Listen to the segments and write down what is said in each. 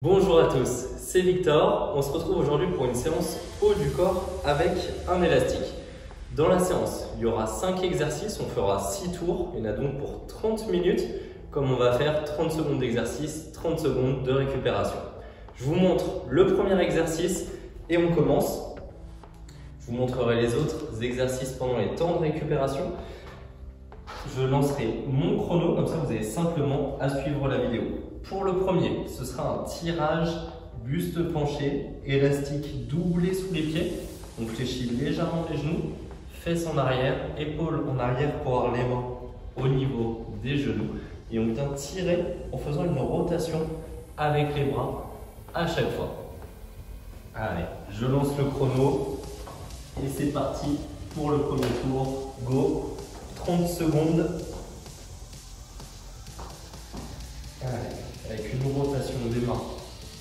Bonjour à tous, c'est Victor. On se retrouve aujourd'hui pour une séance haut du corps avec un élastique. Dans la séance, il y aura 5 exercices, on fera 6 tours. Il y en a donc pour 30 minutes, comme on va faire 30 secondes d'exercice, 30 secondes de récupération. Je vous montre le premier exercice et on commence. Je vous montrerai les autres exercices pendant les temps de récupération. Je lancerai mon chrono, comme ça vous avez simplement à suivre la vidéo. Pour le premier, ce sera un tirage buste penché, élastique doublé sous les pieds. On fléchit légèrement les genoux, fesses en arrière, épaules en arrière pour avoir les mains au niveau des genoux. Et on vient tirer en faisant une rotation avec les bras à chaque fois. Allez, je lance le chrono et c'est parti pour le premier tour. Go! 30 secondes. Allez, avec une rotation des mains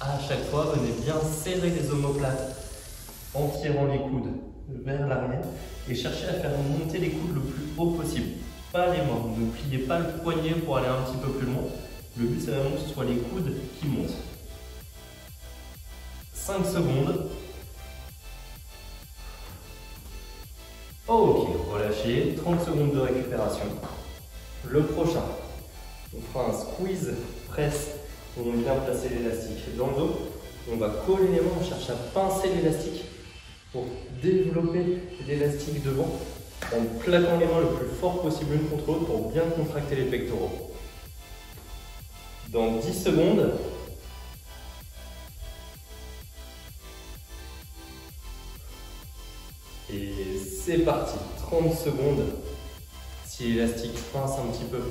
à chaque fois, venez bien serrer les omoplates en tirant les coudes vers l'arrière et cherchez à faire monter les coudes le plus haut possible. Pas les mains, ne pliez pas le poignet pour aller un petit peu plus loin. Le but c'est vraiment que ce soit les coudes qui montent. 5 secondes. Ok, relâchez, 30 secondes de récupération. Le prochain, on fera un squeeze press où on vient placer l'élastique dans le dos. On va coller les mains, on cherche à pincer l'élastique pour développer l'élastique devant en plaquant les mains le plus fort possible l'une contre l'autre pour bien contracter les pectoraux. Dans 10 secondes, et c'est parti, 30 secondes. Si l'élastique pince un petit peu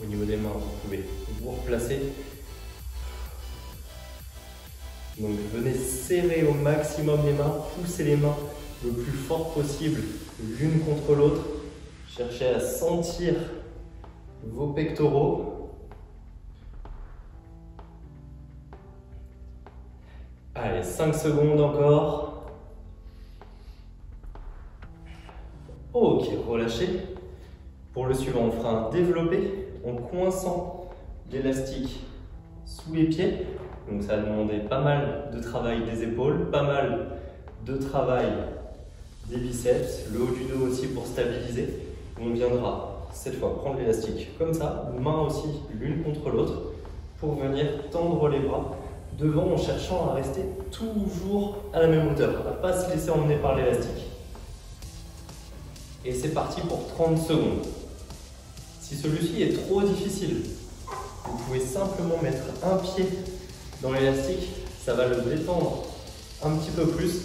au niveau des mains, vous pouvez vous replacer. Donc venez serrer au maximum les mains, poussez les mains le plus fort possible l'une contre l'autre. Cherchez à sentir vos pectoraux. Allez, 5 secondes encore. Ok, relâchez. Pour le suivant, on fera un développé en coinçant l'élastique sous les pieds. Donc ça va demander pas mal de travail des épaules, pas mal de travail des biceps, le haut du dos aussi pour stabiliser. On viendra cette fois prendre l'élastique comme ça, mains aussi l'une contre l'autre, pour venir tendre les bras devant en cherchant à rester toujours à la même hauteur, à ne pas se laisser emmener par l'élastique. Et c'est parti pour 30 secondes. Si celui-ci est trop difficile, vous pouvez simplement mettre un pied dans l'élastique, ça va le détendre un petit peu plus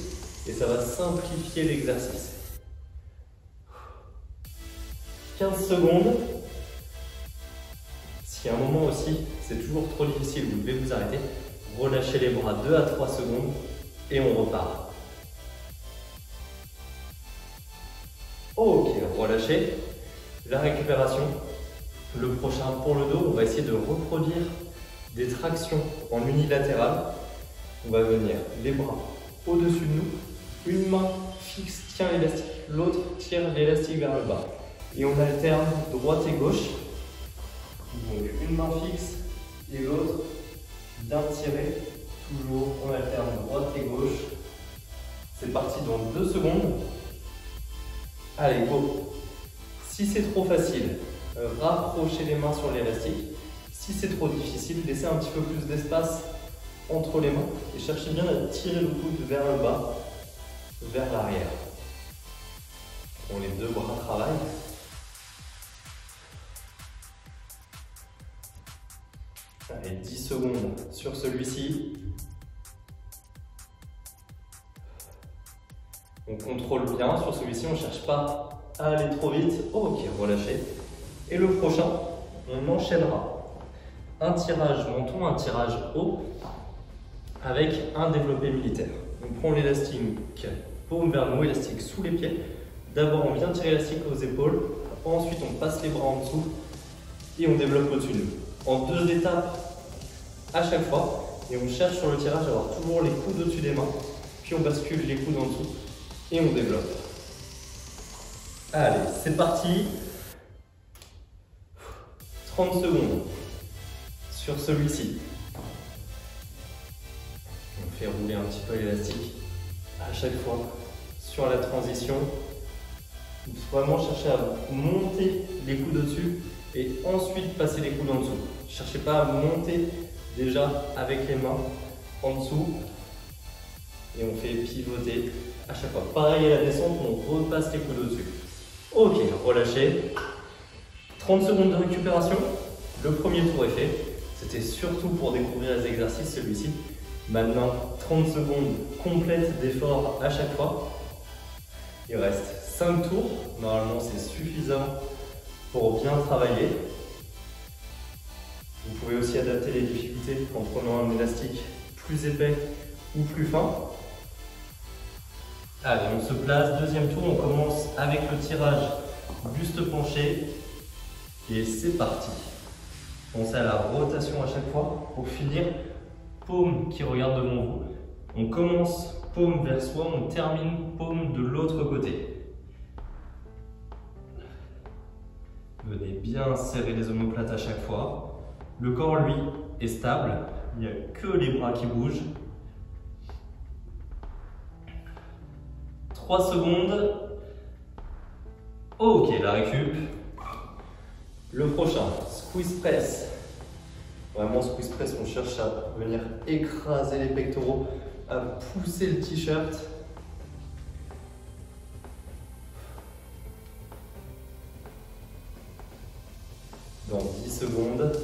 et ça va simplifier l'exercice. 15 secondes. Si à un moment aussi c'est toujours trop difficile, vous devez vous arrêter, relâchez les bras 2 à 3 secondes et on repart. Ok, relâchez. La récupération. Le prochain pour le dos, on va essayer de reproduire des tractions en unilatéral. On va venir les bras au-dessus de nous. Une main fixe tient l'élastique, l'autre tire l'élastique vers le bas. Et on alterne droite et gauche. Donc une main fixe et l'autre bien tirée. Toujours on alterne droite et gauche. C'est parti dans 2 secondes. Allez, go! Si c'est trop facile, rapprochez les mains sur l'élastique. Si c'est trop difficile, laissez un petit peu plus d'espace entre les mains et cherchez bien à tirer le coude vers le bas, vers l'arrière. Les 2 bras travaillent. Allez, 10 secondes sur celui-ci. On contrôle bien sur celui-ci, on ne cherche pas à aller trop vite. Ok, relâchez. Et le prochain, on enchaînera un tirage menton, un tirage haut avec un développé militaire. On prend l'élastique, paume vers le haut, élastique sous les pieds. D'abord, on vient tirer l'élastique aux épaules. Ensuite, on passe les bras en dessous et on développe au-dessus de nous. En 2 étapes à chaque fois. Et on cherche sur le tirage à avoir toujours les coudes au-dessus des mains. Puis on bascule les coudes en dessous et on développe. Allez, c'est parti. 30 secondes sur celui-ci. fait rouler un petit peu l'élastique à chaque fois sur la transition. Il faut vraiment chercher à monter les coudes au-dessus et ensuite passer les coudes en dessous. Ne cherchez pas à monter déjà avec les mains en dessous et on fait pivoter à chaque fois. Pareil à la descente, on repasse les coudes au-dessus. Ok, relâchez. 30 secondes de récupération. Le premier tour est fait. C'était surtout pour découvrir les exercices, celui-ci. Maintenant, 30 secondes complètes d'effort à chaque fois. Il reste 5 tours. Normalement, c'est suffisant pour bien travailler. Vous pouvez aussi adapter les difficultés en prenant un élastique plus épais ou plus fin. Allez, on se place. Deuxième tour, on commence avec le tirage buste penché. Et c'est parti. Pensez à la rotation à chaque fois pour finir. Paume qui regarde devant vous. On commence paume vers soi, on termine paume de l'autre côté. Venez bien serrer les omoplates à chaque fois. Le corps, lui, est stable. Il n'y a que les bras qui bougent. 3 secondes. Ok, la récup. Le prochain, squeeze press. Vraiment, squeeze press, on cherche à venir écraser les pectoraux, à pousser le t-shirt. Dans 10 secondes.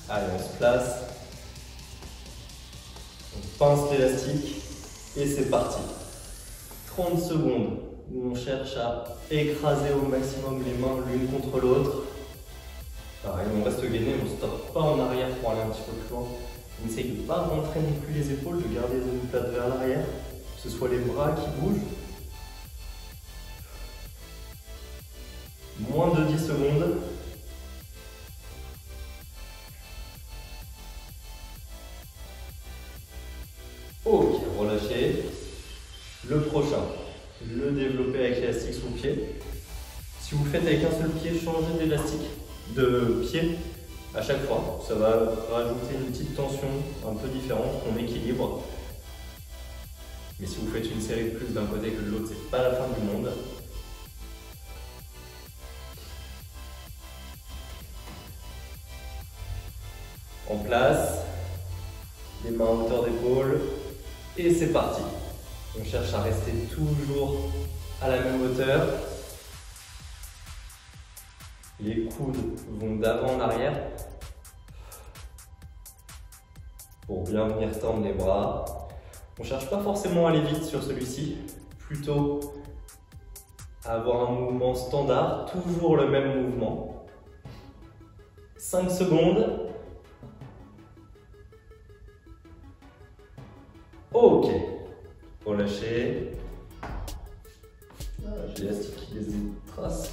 Allez, on se place. On pince l'élastique et c'est parti. 30 secondes où on cherche à écraser au maximum les mains l'une contre l'autre. Pareil, on reste gainé, on ne stoppe pas en arrière pour aller un petit peu plus loin. On essaye de ne pas rentrer non plus les épaules, de garder les omoplates vers l'arrière, que ce soit les bras qui bougent. Moins de 10 secondes. Ok, relâchez. Le prochain, le développer avec l'élastique sous le pied. Si vous le faites avec un seul pied, changez d'élastique de pied à chaque fois. Ça va rajouter une petite tension un peu différente, qu'on équilibre. Mais si vous faites une série de plus d'un côté que de l'autre, c'est pas la fin du monde. En place, les mains à hauteur d'épaule et c'est parti. On cherche à rester toujours à la même hauteur. Les coudes vont d'avant en arrière pour bien venir tendre les bras. On ne cherche pas forcément à aller vite sur celui-ci, plutôt à avoir un mouvement standard, toujours le même mouvement. 5 secondes. Ok. Relâchez. J'ai l'élastique qui laisse des traces.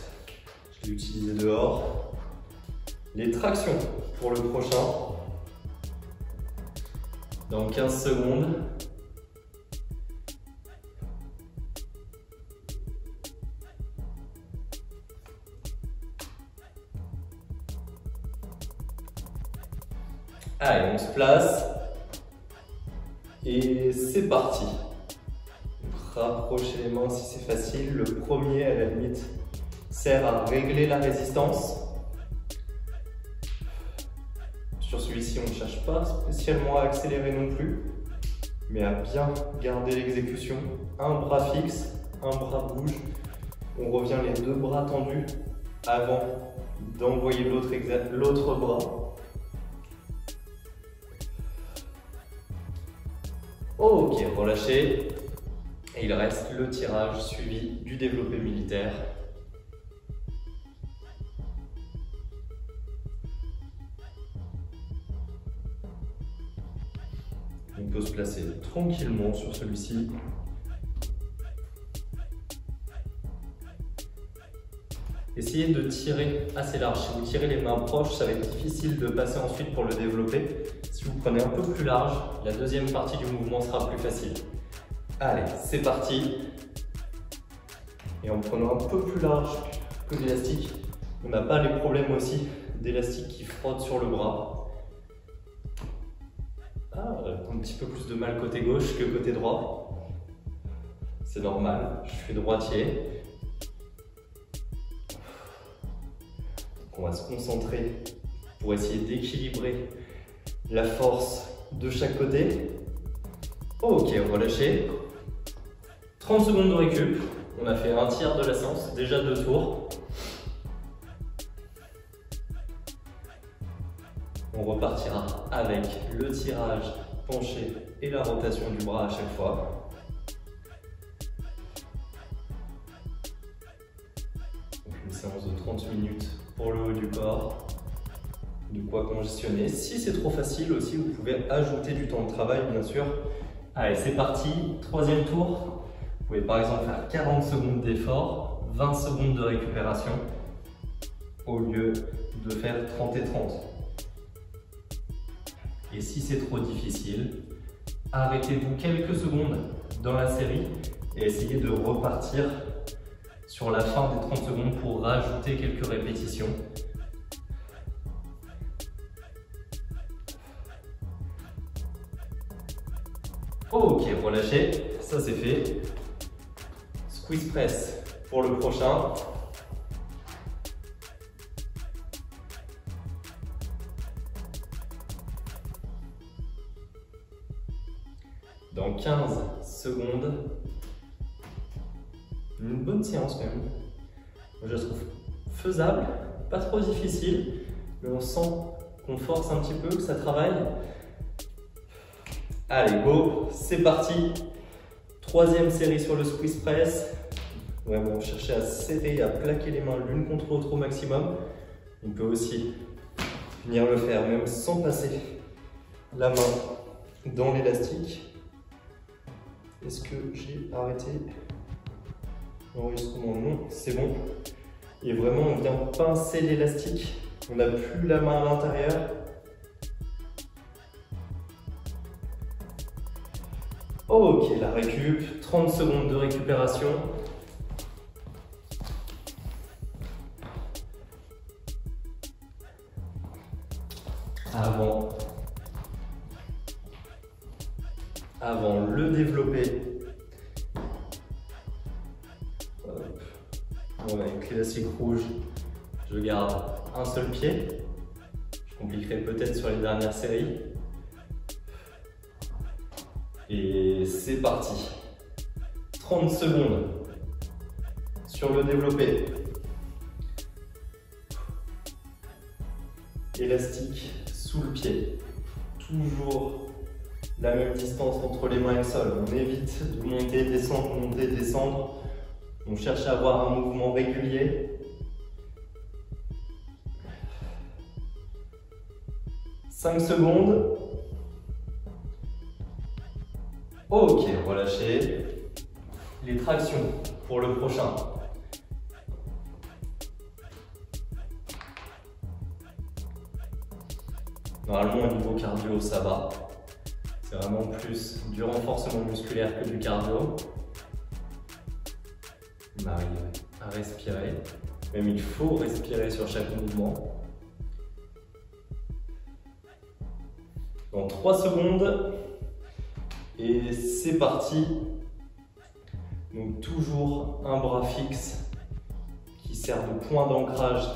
Je l'ai utilisé dehors. Les tractions pour le prochain. Dans 15 secondes. Allez, on se place. Et c'est parti. Rapprochez les mains si c'est facile. Le premier, à la limite, sert à régler la résistance. Sur celui-ci, on ne cherche pas spécialement à accélérer non plus, mais à bien garder l'exécution. Un bras fixe, un bras bouge. On revient les deux bras tendus avant d'envoyer l'autre bras. Ok, relâchez. Et il reste le tirage suivi du développé militaire. On peut se placer tranquillement sur celui-ci. Essayez de tirer assez large. Si vous tirez les mains proches, ça va être difficile de passer ensuite pour le développer. Si vous prenez un peu plus large, la deuxième partie du mouvement sera plus facile. Allez, c'est parti. Et en prenant un peu plus large que l'élastique, On n'a pas les problèmes aussi d'élastique qui frotte sur le bras. Ah, un petit peu plus de mal côté gauche que côté droit. C'est normal, je suis droitier. On va se concentrer pour essayer d'équilibrer la force de chaque côté. Ok, on va lâcher. 30 secondes de récup. On a fait un tiers de la séance, déjà 2 tours. On repartira avec le tirage penché et la rotation du bras à chaque fois. Donc une séance de 30 minutes pour le haut du corps. De quoi congestionner. Si c'est trop facile aussi, vous pouvez ajouter du temps de travail, bien sûr. Allez, c'est parti. 3e tour. Vous pouvez par exemple faire 40 secondes d'effort, 20 secondes de récupération, au lieu de faire 30 et 30. Et si c'est trop difficile, arrêtez-vous quelques secondes dans la série et essayez de repartir sur la fin des 30 secondes pour rajouter quelques répétitions. Ok, relâchez, ça c'est fait. Squeeze press pour le prochain. Dans 15 secondes. Une bonne séance quand même. Je la trouve faisable, pas trop difficile, mais on sent qu'on force un petit peu, que ça travaille. Allez, go, c'est parti. 3e série sur le squeeze press. Vraiment chercher à serrer, à plaquer les mains l'une contre l'autre au maximum. On peut aussi venir le faire même sans passer la main dans l'élastique. Est-ce que j'ai arrêté l'enregistrement? Non, c'est bon. Et vraiment, on vient pincer l'élastique. On n'a plus la main à l'intérieur. Ok, la récup. 30 secondes de récupération. Avant le développé. Bon, avec l'élastique rouge, je garde un seul pied. Je compliquerai peut-être sur les dernières séries. Et c'est parti. 30 secondes sur le développé. Élastique sous le pied. Toujours la même distance entre les mains et le sol. On évite de monter, descendre. On cherche à avoir un mouvement régulier. 5 secondes. Ok, relâchez. Les tractions pour le prochain. Normalement, au niveau cardio, ça va. C'est vraiment plus du renforcement musculaire que du cardio. On arrive à respirer. Même il faut respirer sur chaque mouvement. Dans 3 secondes. Et c'est parti. Donc toujours un bras fixe qui sert de point d'ancrage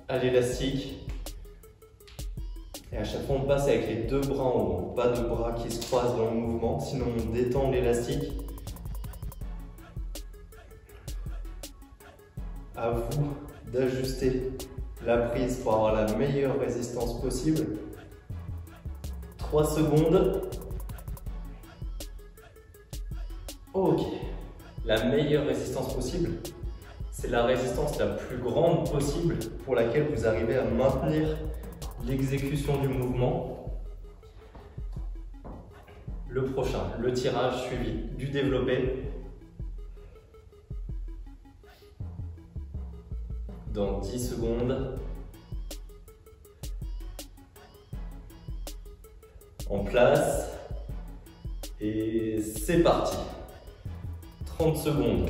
à l'élastique. Et à chaque fois, on passe avec les 2 bras en haut, pas de bras qui se croisent dans le mouvement, sinon on détend l'élastique. À vous d'ajuster la prise pour avoir la meilleure résistance possible. 3 secondes. Ok. La meilleure résistance possible, c'est la résistance la plus grande possible pour laquelle vous arrivez à maintenir l'exécution du mouvement. Le prochain, le tirage suivi du développé. Dans 10 secondes. En place. Et c'est parti. 30 secondes.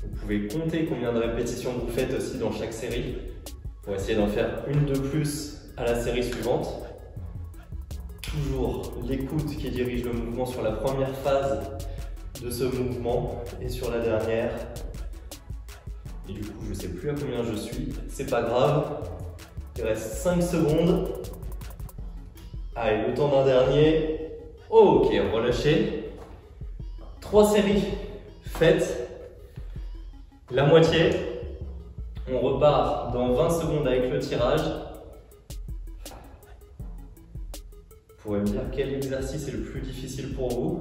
Vous pouvez compter combien de répétitions vous faites aussi dans chaque série pour essayer d'en faire une de plus à la série suivante. Toujours l'écoute qui dirige le mouvement sur la première phase de ce mouvement et sur la dernière. Et du coup, je ne sais plus à combien je suis, c'est pas grave. Il reste 5 secondes. Allez, le temps d'un dernier. Ok, relâchez. 3 séries faites. La moitié. On repart dans 20 secondes avec le tirage. Vous pourrez me dire quel exercice est le plus difficile pour vous.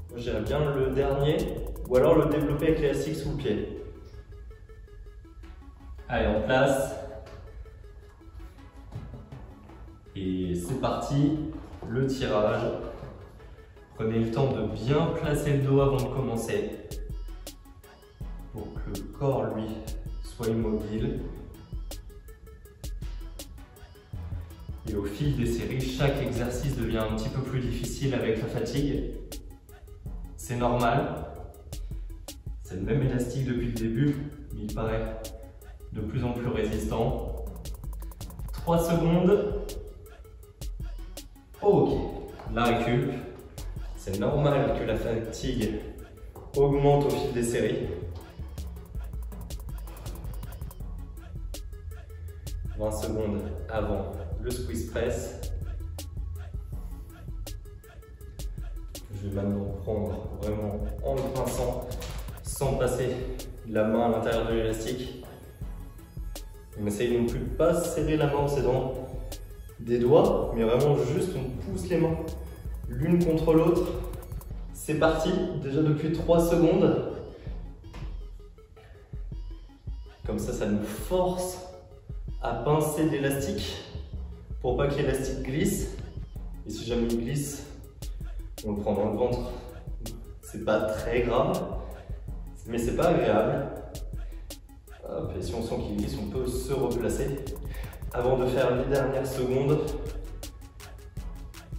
Moi, je dirais bien le dernier, ou alors le développé avec l'élastique sous le pied. Allez, en place. Et c'est parti, le tirage. Prenez le temps de bien placer le dos avant de commencer, pour que le corps, lui, soit immobile. Et au fil des séries, chaque exercice devient un petit peu plus difficile avec la fatigue. C'est normal. C'est le même élastique depuis le début, mais il paraît de plus en plus résistant. 3 secondes. Ok, la récup. C'est normal que la fatigue augmente au fil des séries. 20 secondes avant le squeeze press. Je vais maintenant prendre vraiment en le pinçant, sans passer la main à l'intérieur de l'élastique. On essaye non plus de ne pas serrer la main en s'aidant des doigts, mais vraiment juste on pousse les mains l'une contre l'autre. C'est parti, déjà depuis 3 secondes. Comme ça nous force à pincer l'élastique pour pas que l'élastique glisse. Et si jamais il glisse, on le prend dans le ventre. C'est pas très grave, mais c'est pas agréable. Hop, et si on sent qu'il glisse, on peut se replacer avant de faire les dernières secondes.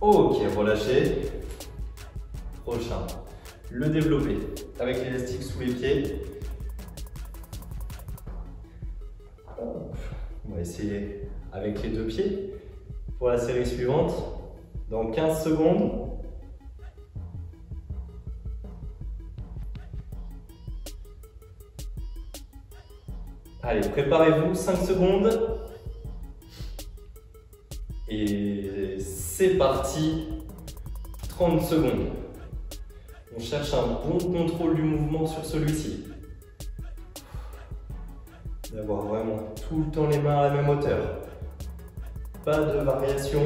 Ok, relâchez. Prochain, le développé avec l'élastique sous les pieds. Hop. On va essayer avec les 2 pieds pour la série suivante. Dans 15 secondes. Allez, préparez-vous, 5 secondes. Et c'est parti, 30 secondes. On cherche un bon contrôle du mouvement sur celui-ci. D'avoir vraiment tout le temps les mains à la même hauteur. Pas de variation.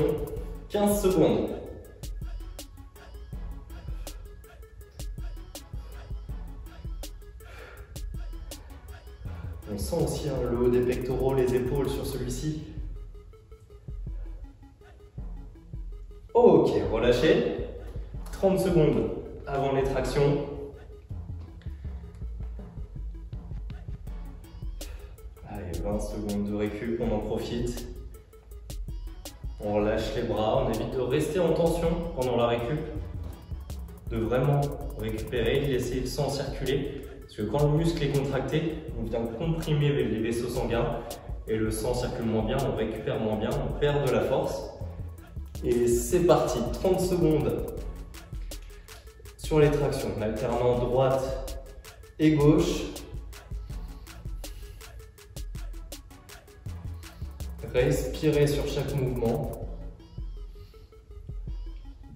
15 secondes. On sent aussi le haut des pectoraux, les épaules sur celui-ci. Ok, relâchez. 30 secondes avant les tractions. Allez, 20 secondes de récup, on en profite. On relâche les bras, on évite de rester en tension pendant la récup. De vraiment récupérer, laisser le sang circuler. Parce que quand le muscle est contracté, on vient comprimer les vaisseaux sanguins et le sang circule moins bien, on récupère moins bien, on perd de la force. Et c'est parti, 30 secondes sur les tractions, en alternant droite et gauche. Respirez sur chaque mouvement.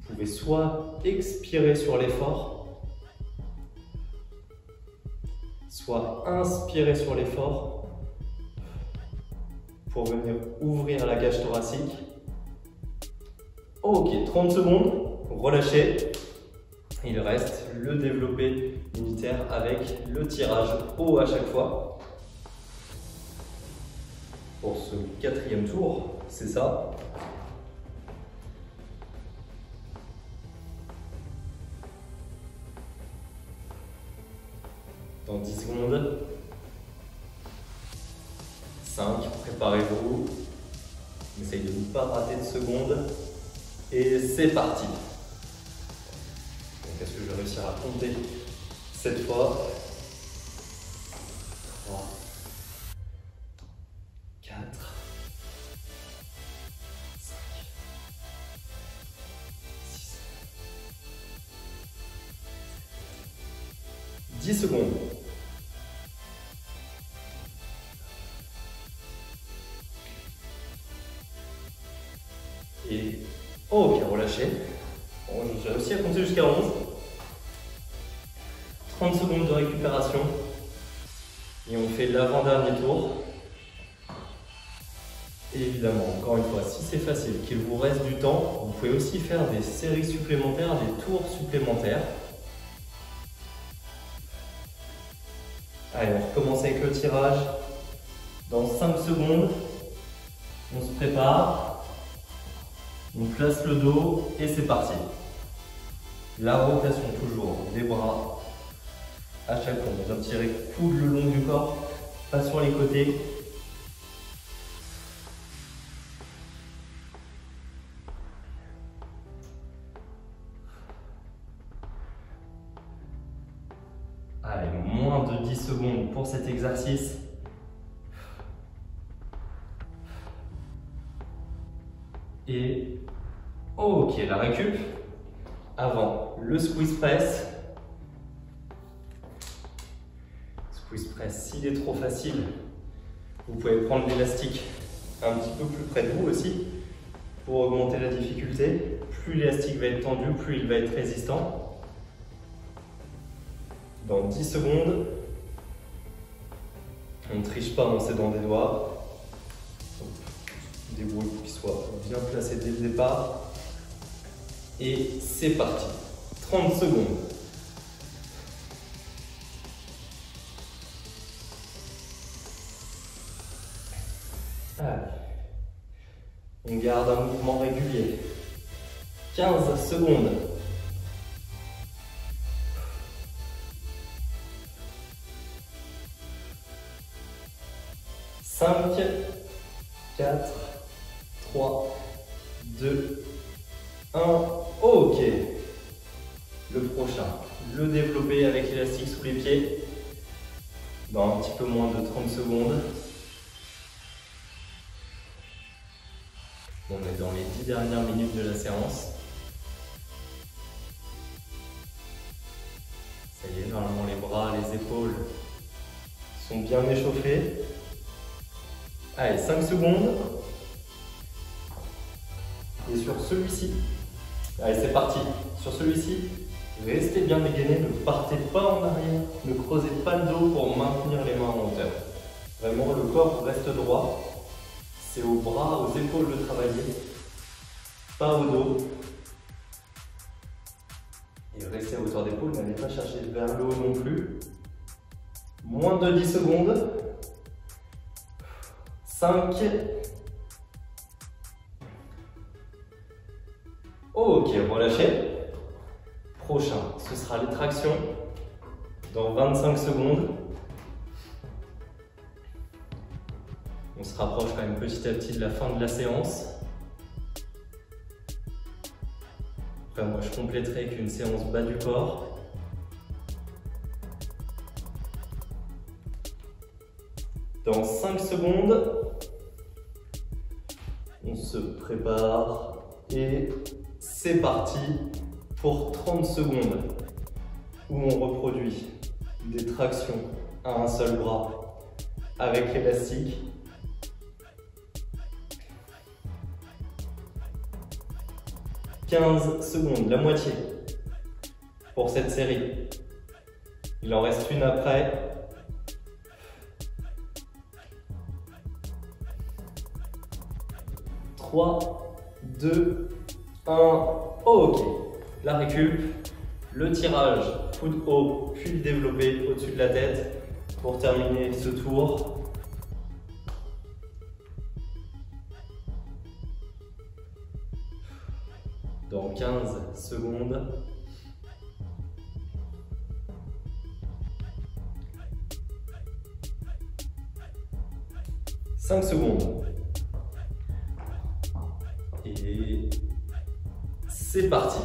Vous pouvez soit expirer sur l'effort, soit inspirer sur l'effort pour venir ouvrir la cage thoracique. Ok, 30 secondes, relâchez. Il reste le développé unitaire avec le tirage haut à chaque fois. Pour ce 4e tour, c'est ça. Dans 10 secondes. 5, préparez-vous. On essaye de ne pas rater de secondes. Et c'est parti. Est-ce que je vais réussir à compter Cette fois. 3, 4, 5, 6, 10 secondes. Et ok, relâchez. Bon, j'ai réussi à compter jusqu'à 11. 30 secondes de récupération. Et on fait l'avant-dernier tour. Et évidemment, encore une fois, si c'est facile, qu'il vous reste du temps, vous pouvez aussi faire des séries supplémentaires, des tours supplémentaires. Allez, on recommence avec le tirage. Dans 5 secondes, on se prépare. On place le dos et c'est parti. La rotation toujours des bras. À chaque fois, on vient tirer tout le long du corps, pas sur les côtés. Allez, moins de 10 secondes pour cet exercice. Et ok, la récup. Avant, le squeeze press. Squeeze press, s'il est trop facile, vous pouvez prendre l'élastique un petit peu plus près de vous aussi pour augmenter la difficulté. Plus l'élastique va être tendu, plus il va être résistant. Dans 10 secondes, on ne triche pas en s'aidant des doigts. Débrouille pour qu'il soit bien placé dès le départ. Et c'est parti. 30 secondes. Allez. On garde un mouvement régulier. 15 secondes. 5, 4, 3, 2, 1. Ok. Le prochain, le développer avec l'élastique sous les pieds. Dans un petit peu moins de 30 secondes. On est dans les 10 dernières minutes de la séance. Ça y est, normalement les bras, les épaules sont bien échauffés. Allez, 5 secondes. Et sur celui-ci, allez, c'est parti. Sur celui-ci, restez bien dégainé, ne partez pas en arrière, ne creusez pas le dos pour maintenir les mains en hauteur. Vraiment, le corps reste droit. C'est aux bras, aux épaules de travailler, pas au dos. Et restez à hauteur d'épaule, n'allez pas chercher vers le haut non plus. Moins de 10 secondes. 5. Ok, relâchez. Prochain, ce sera les tractions dans 25 secondes. On se rapproche quand même petit à petit de la fin de la séance. Après, moi, je compléterai avec une séance bas du corps. Dans 5 secondes, on se prépare et c'est parti pour 30 secondes où on reproduit des tractions à un seul bras avec l'élastique. 15 secondes, la moitié pour cette série. Il en reste une après. « 3, 2, 1, ok. La récup, le tirage, coude haut, puis le développé au-dessus de la tête pour terminer ce tour. Dans 15 secondes. « 5 secondes. Et c'est parti.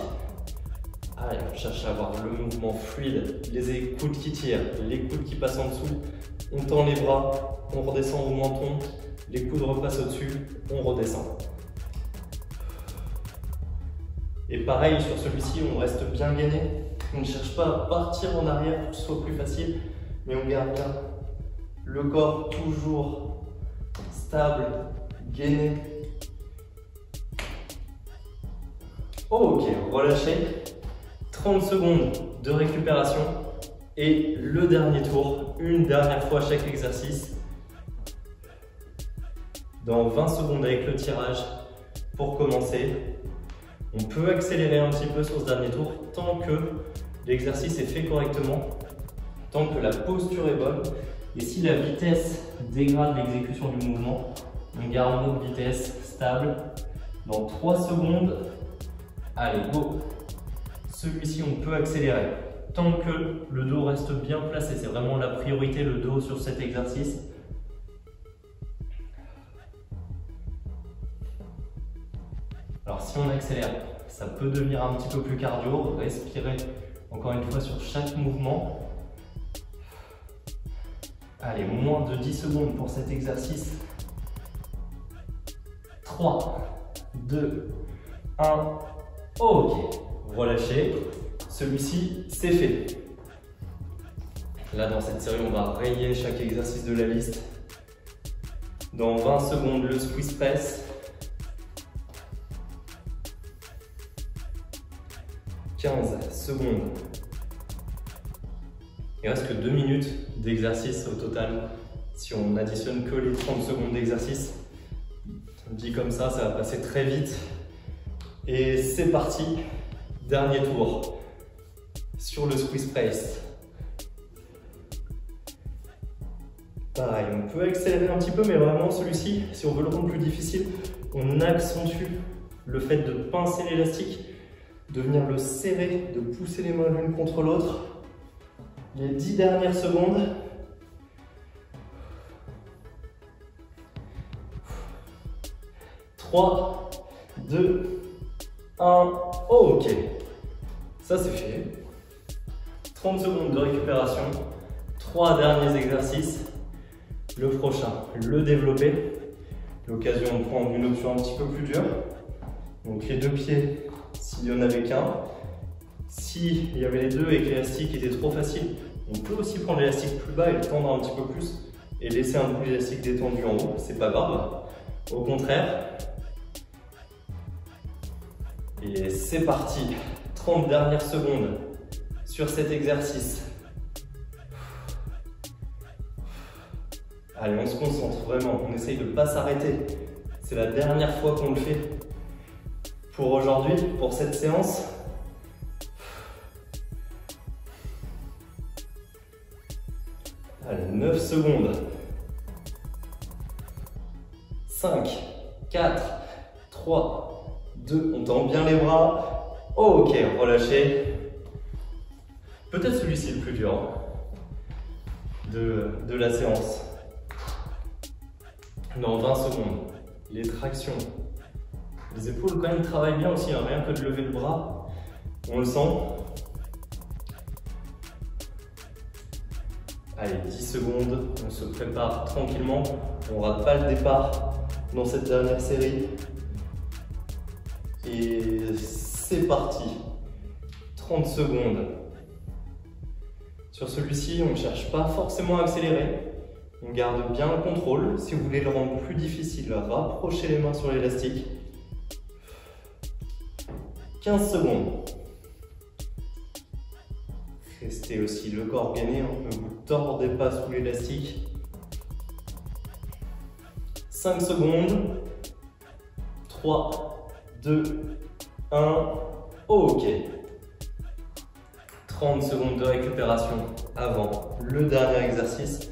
Allez, Allez, on cherche à avoir le mouvement fluide, les coudes qui tirent, les coudes qui passent en dessous. On tend les bras, on redescend au menton, les coudes repassent au-dessus, on redescend. Et pareil, sur celui-ci, on reste bien gainé. On ne cherche pas à partir en arrière pour que ce soit plus facile, mais on garde bien le corps toujours stable, gainé. Ok, relâchez. 30 secondes de récupération et le dernier tour, une dernière fois chaque exercice. Dans 20 secondes avec le tirage pour commencer. On peut accélérer un petit peu sur ce dernier tour tant que l'exercice est fait correctement, tant que la posture est bonne. Et si la vitesse dégrade l'exécution du mouvement, on garde notre vitesse stable. Dans 3 secondes, allez, go! Celui-ci, on peut accélérer tant que le dos reste bien placé. C'est vraiment la priorité, le dos sur cet exercice. Alors si on accélère, ça peut devenir un petit peu plus cardio. Respirez encore une fois sur chaque mouvement. Allez, moins de 10 secondes pour cet exercice. 3, 2, 1, ok. Relâchez. Celui-ci, c'est fait. Là, dans cette série, on va rayer chaque exercice de la liste. Dans 20 secondes, le squeeze press. 15 secondes. Il reste que 2 minutes d'exercice au total. Si on additionne que les 30 secondes d'exercice, dit comme ça va passer très vite. Et c'est parti. Dernier tour sur le squeeze press. Pareil, on peut accélérer un petit peu, mais vraiment celui-ci, si on veut le rendre plus difficile, on accentue le fait de pincer l'élastique, de venir le serrer, de pousser les mains l'une contre l'autre. Les 10 dernières secondes. « 3, 2, 1, ok. Ça c'est fait. 30 secondes de récupération. 3 derniers exercices. Le prochain, le développer. L'occasion de prendre une option un petit peu plus dure. Donc les 2 pieds, s'il n'y en avait qu'un. S'il y avait les deux et que l'élastique était trop facile, on peut aussi prendre l'élastique plus bas et le tendre un petit peu plus et laisser un peu l'élastique détendu en haut. C'est pas grave. Au contraire. Et c'est parti. 30 dernières secondes sur cet exercice. Allez, on se concentre vraiment. On essaye de ne pas s'arrêter. C'est la dernière fois qu'on le fait pour aujourd'hui, pour cette séance. Allez, 9 secondes. 5, 4, 3, 2. On tend bien les bras. Ok, relâchez. Peut-être celui-ci le plus dur de la séance. Dans 20 secondes. Les tractions. Les épaules quand même travaillent bien aussi, hein. Rien que de lever le bras. On le sent. Allez, 10 secondes, on se prépare tranquillement, on ne rate pas le départ dans cette dernière série. Et c'est parti, 30 secondes. Sur celui-ci, on ne cherche pas forcément à accélérer, on garde bien le contrôle. Si vous voulez le rendre plus difficile, rapprochez les mains sur l'élastique. 15 secondes. Restez aussi le corps gainé, ne vous tordez pas sous l'élastique. 5 secondes. 3, 2, 1. Ok. 30 secondes de récupération avant le dernier exercice.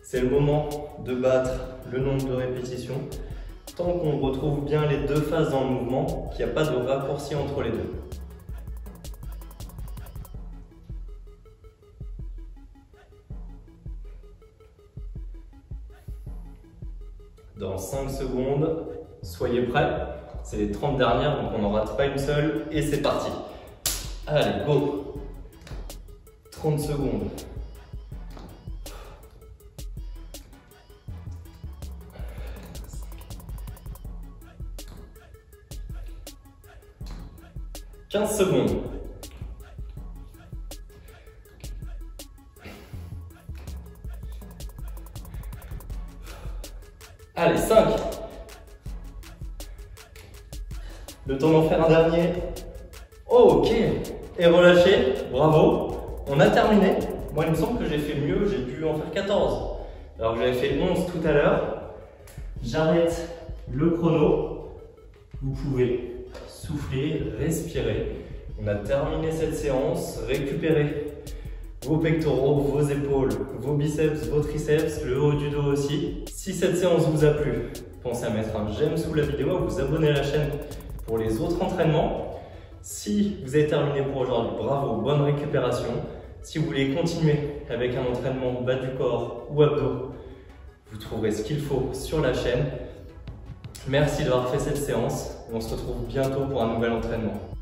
C'est le moment de battre le nombre de répétitions. Tant qu'on retrouve bien les deux phases dans le mouvement, qu'il n'y a pas de raccourci entre les deux. Dans 5 secondes, soyez prêts. C'est les 30 dernières, donc on n'en rate pas une seule. Et c'est parti. Allez, go. 30 secondes. « 15 secondes. Allez, 5. Le temps d'en faire un dernier. Ok. Et relâchez. Bravo. On a terminé. Moi, il me semble que j'ai fait mieux. J'ai pu en faire 14. Alors que j'avais fait 11 tout à l'heure. J'arrête le chrono. Vous pouvez souffler, respirer. On a terminé cette séance. Récupérez vos pectoraux, vos épaules, vos biceps, vos triceps, le haut du dos aussi. Si cette séance vous a plu, pensez à mettre un j'aime sous la vidéo, à vous abonner à la chaîne pour les autres entraînements. Si vous avez terminé pour aujourd'hui, bravo, bonne récupération. Si vous voulez continuer avec un entraînement bas du corps ou abdos, vous trouverez ce qu'il faut sur la chaîne. Merci d'avoir fait cette séance. On se retrouve bientôt pour un nouvel entraînement.